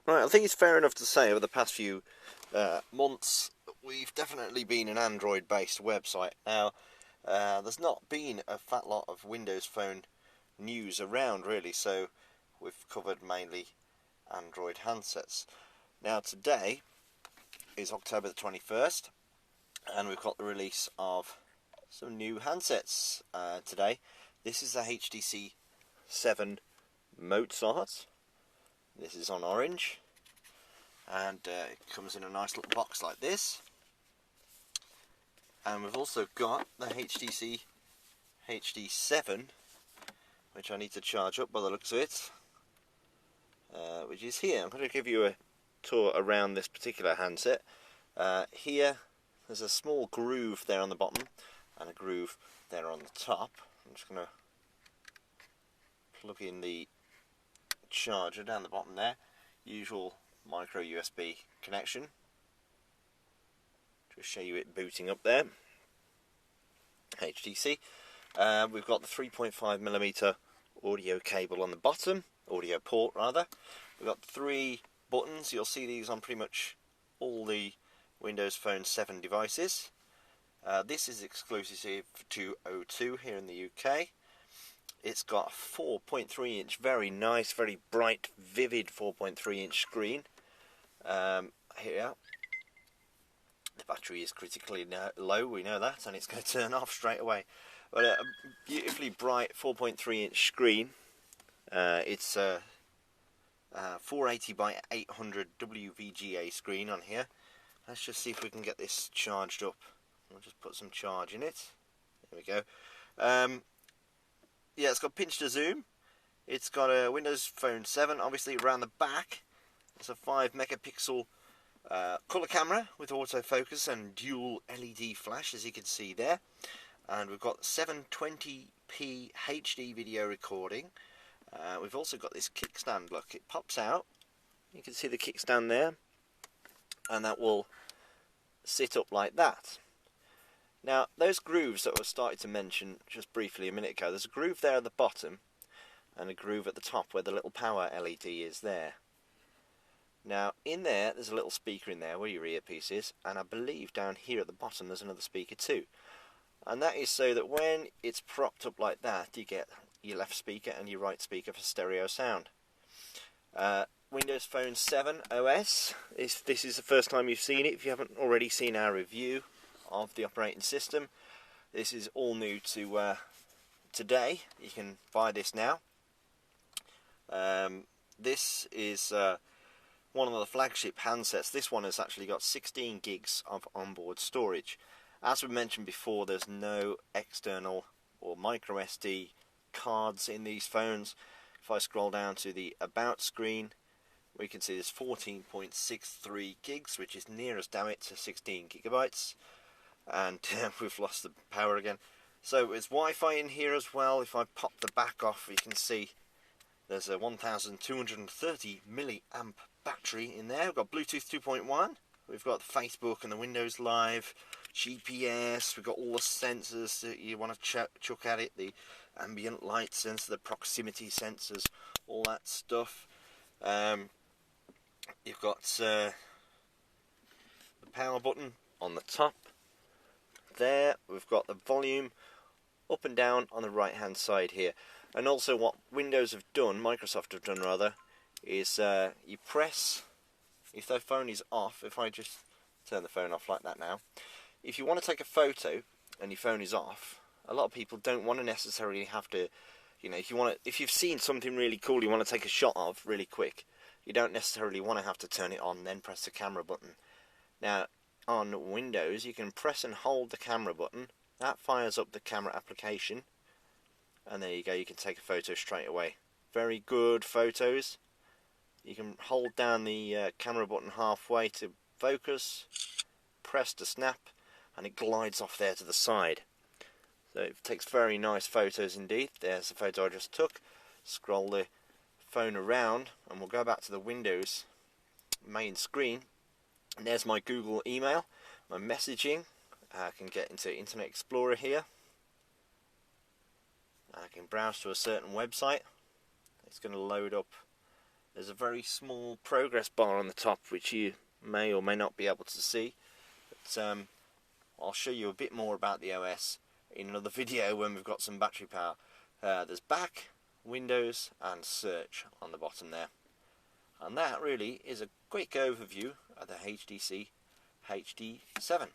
Right, I think it's fair enough to say over the past few months we've definitely been an Android-based website. Now, there's not been a fat lot of Windows Phone news around really, so we've covered mainly Android handsets. Now today is October the 21st, and we've got the release of some new handsets today. This is the HTC 7 Mozart. This is on orange, and it comes in a nice little box like this. And we've also got the HTC HD7, which I need to charge up by the looks of it, which is here. I'm going to give you a tour around this particular handset. Here there's a small groove there on the bottom and a groove there on the top. I'm just going to plug in the charger down the bottom there. Usual micro USB connection. Just show you it booting up there. HTC. We've got the 3.5mm audio cable on the bottom, audio port rather. We've got 3 buttons. You'll see these on pretty much all the Windows Phone 7 devices. This is exclusive to O2 here in the UK. It's got a 4.3 inch, very nice, very bright, vivid 4.3 inch screen. Here, the battery is critically low, we know that, and it's going to turn off straight away. But a beautifully bright 4.3 inch screen. It's a 480 by 800 WVGA screen on here. Let's just see if we can get this charged up. We'll just put some charge in it. There we go. Yeah, it's got pinch to zoom. It's got a Windows Phone 7. Obviously, around the back, it's a 5 megapixel colour camera with autofocus and dual LED flash, as you can see there. And we've got 720p HD video recording. We've also got this kickstand. Look, it pops out. You can see the kickstand there, and that will sit up like that. Now, those grooves that I started to mention just briefly a minute ago, there's a groove there at the bottom and a groove at the top where the little power LED is there. Now, in there's a little speaker in there where your earpiece is, and I believe down here at the bottom there's another speaker too. And that is so that when it's propped up like that, you get your left speaker and your right speaker for stereo sound. Windows Phone 7 OS, this is the first time you've seen it. If you haven't already seen our review of the operating system, this is all new to today. You can buy this now. This is one of the flagship handsets. This one has actually got 16 gigs of onboard storage. As we mentioned before, there's no external or micro SD cards in these phones. If I scroll down to the about screen, we can see there's 14.63 gigs, which is near as damn it to 16 gigabytes. And we've lost the power again. So there's Wi-Fi in here as well. If I pop the back off, you can see there's a 1230 milliamp battery in there. We've got Bluetooth 2.1. We've got Facebook and the Windows Live, GPS. We've got all the sensors that you want to chuck at it. The ambient light sensor, the proximity sensors, all that stuff. You've got the power button on the top. There we've got the volume up and down on the right hand side here. And also what Windows have done, Microsoft have done rather, is you press, if the phone is off, if I just turn the phone off like that now, if you want to take a photo and your phone is off, a lot of people don't want to necessarily have to, you know, if you've seen something really cool you want to take a shot of really quick, you don't necessarily want to have to turn it on and then press the camera button. Now, on Windows, you can press and hold the camera button. That fires up the camera application, and there you go, you can take a photo straight away. Very good photos. You can hold down the camera button halfway to focus, press to snap, and it glides off there to the side. So it takes very nice photos indeed. There's the photo I just took. Scroll the phone around, and we'll go back to the Windows main screen. And there's my Google email, my messaging. I can get into Internet Explorer here. I can browse to a certain website. It's going to load up There's a very small progress bar on the top which you may or may not be able to see, but I'll show you a bit more about the OS in another video when we've got some battery power. There's back, Windows and search on the bottom there. And that really is a quick overview of the HTC HD7.